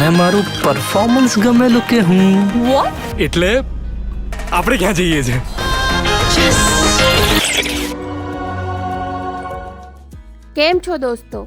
તને મારું પરફોર્મન્સ ગમેલું કે હું? વોટ? એટલે આપણે ક્યાં જઈએ છે? કેમ છો દોસ્તો?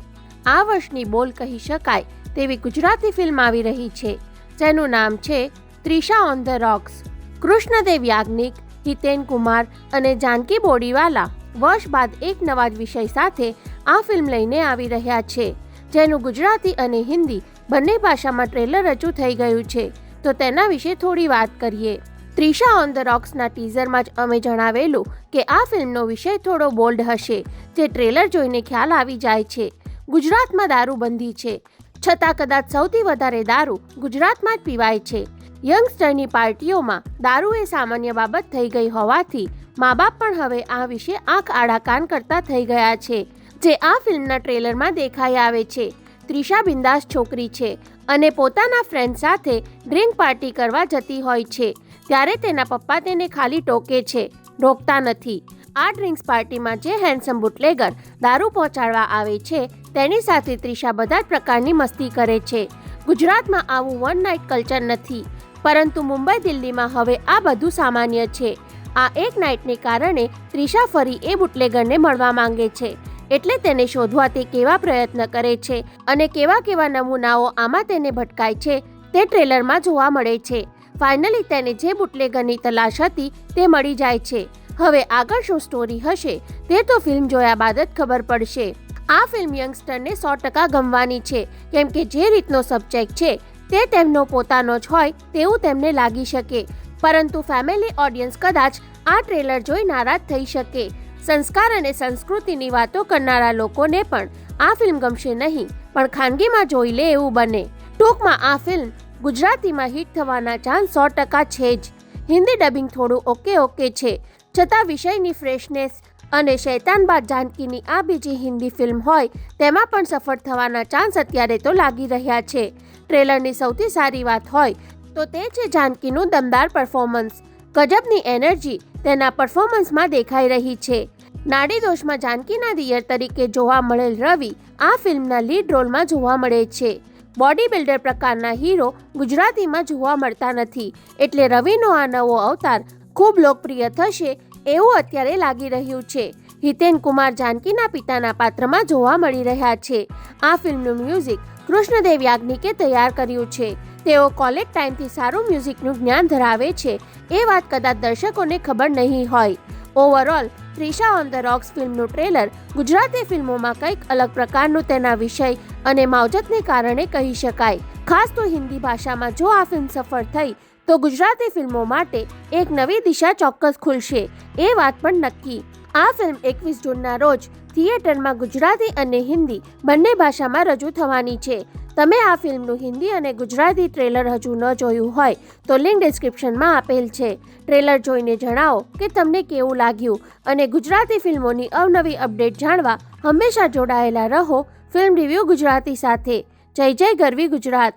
આ વર્ષની બોલ કહી શકાય તેવી ગુજરાતી ફિલ્મ આવી રહી છે જેનું નામ છે Trisha on the rocks. Krishnadev Yagnik, Hiten Kumar અને જાનકી બોડીવાલા વર્ષ બાદ એક નવા જ વિષય સાથે આ ફિલ્મ લઈને આવી રહ્યા છે જેનું ગુજરાતી અને હિન્દી બંને ભાષામાં ટ્રેલર રજૂ થઈ ગયું છે. તો તેના વિશે થોડી વાત કરીએ. ત્રિશા ઓન ધ રોક્સના ટીઝરમાં જ અમે જણાવેલું કે આ ફિલ્મનો વિષય થોડો બોલ્ડ હશે, જે ટ્રેલર જોઈને ખ્યાલ આવી જાય છે. ગુજરાતમાં દારૂબંધી છે, છતાં કદાચ સૌથી વધારે દારૂ ગુજરાતમાં જ પીવાય છે. યંગસ્ટરની પાર્ટીઓમાં દારૂ એ સામાન્ય બાબત થઈ ગઈ હોવાથી મા બાપ પણ હવે આ વિશે આંખ આડા કાન કરતા થઈ ગયા છે, જે આ ફિલ્મના ટ્રેલરમાં દેખાઈ આવે છે. ત્રિશા બિંદાસ છોકરી છે અને પોતાના ફ્રેન્ડ સાથે ડ્રિંક પાર્ટી કરવા જતી હોય છે ત્યારે તેના પપ્પા તેને ખાલી ટોકે છે, રોકતા નથી. આ ડ્રિંક્સ પાર્ટીમાં જે હેન્ડસમ બુટલેગર દારૂ પહોંચાડવા આવે છે તેની સાથે ત્રિશા બધા જ પ્રકારની મસ્તી કરે છે. ગુજરાતમાં આવું વન નાઇટ કલ્ચર નથી, પરંતુ મુંબઈ દિલ્હીમાં હવે આ બધું સામાન્ય છે. આ એક નાઇટને કારણે ત્રિશા ફરી એ બુટલેગરને મળવા માંગે છે, એટલે તેને શોધવા તે કેવા પ્રયત્ન કરે છે અને કેવા કેવા નમૂનાઓ આમાં તેને ભટકાય છે તે ટ્રેલરમાં જોવા મળે છે. ફાઇનલી તેને જે બુટલેગરની તલાશ હતી તે મળી જાય છે. હવે આગળ શું સ્ટોરી હશે તે તો ફિલ્મ જોયા બાદ જ ખબર પડશે. આ ફિલ્મ યંગસ્ટરને 100% ગમવાની છે, કેમ કે જે રીતનો સબ્જેક્ટ છે તે તેમનો પોતાનો જ હોય તેવું તેમને લાગી શકે, પરંતુ ફેમિલી ઓડિયન્સ કદાચ આ ટ્રેલર જોઈ નારાજ થઈ શકે. સંસ્કાર અને સંસ્કૃતિની વાતો કરનારા લોકોને પણ આ ફિલ્મ ગમશે નહીં, પણ ખાનગીમાં જોઈ લે એવું બને. ટૂંકમાં આ ફિલ્મ ગુજરાતીમાં હિટ થવાના ચાન્સ 100% છે જ. હિન્દી ડબિંગ થોડું ઓકે છે, છતાં વિષયની ફ્રેશનેસ અને શૈતાન બાદ જાનકીની આ બીજી હિન્દી ફિલ્મ હોય તેમાં પણ સફળ થવાના ચાન્સ અત્યારે તો લાગી રહ્યા છે. ટ્રેલરની સૌથી સારી વાત હોય તો તે છે જાનકીનું દમદાર પરફોર્મન્સ. ગજબની એનર્જી તેના પરફોર્મન્સમાં દેખાઈ રહી છે. નાડી દોષમાં જાનકીના દિયર તરીકે જોવા મળેલ રવિ આ ફિલ્મના લીડ રોલમાં જોવા મળે છે. બોડી બિલ્ડર પ્રકારના હીરો ગુજરાતીમાં જોવા મળતા નથી, એટલે રવિનો આ નવો અવતાર ખૂબ લોકપ્રિય થશે એવું અત્યારે લાગી રહ્યું છે. હિતેન કુમાર જાનકીના પિતાના પાત્રમાં જોવા મળી રહ્યા છે. આ ફિલ્મનું મ્યુઝિક કૃષ્ણદેવ યાજ્ઞિકે તૈયાર કર્યું છે. તેઓ કોલેજ ટાઈમથી સારું મ્યુઝિકનું જ્ઞાન ધરાવે છે એ વાત કદાચ દર્શકોને ખબર નહીં હોય. Overall Trisha on the rocks ફિલ્મનું ટ્રેલર ગુજરાતી ફિલ્મોમાં કંઈક અલગ પ્રકારનું તેના વિષય અને માવજતને કારણે કહી શકાય. ખાસ તો હિન્દી ભાષામાં જો આ ફિલ્મ સફળ થઈ તો ગુજરાતી ફિલ્મો માટે એક નવી દિશા ચોક્કસ ખુલશે એ વાત પણ નક્કી. આ ફિલ્મ 21 જૂનના રોજ થિયેટરમાં ગુજરાતી અને હિન્દી બંને ભાષામાં રજૂ થવાની છે. તમે આ ફિલ્મનું હિન્દી અને ગુજરાતી ટ્રેલર હજુ ન જોયું હોય તો લિંક ડિસ્ક્રિપ્શનમાં આપેલ છે. ટ્રેલર જોઈને જણાવો કે તમને કેવું લાગ્યું અને ગુજરાતી ફિલ્મોની અવનવી અપડેટ જાણવા હંમેશા જોડાયેલા રહો ફિલ્મ રિવ્યૂ ગુજરાતી સાથે. જય જય ગરવી ગુજરાત.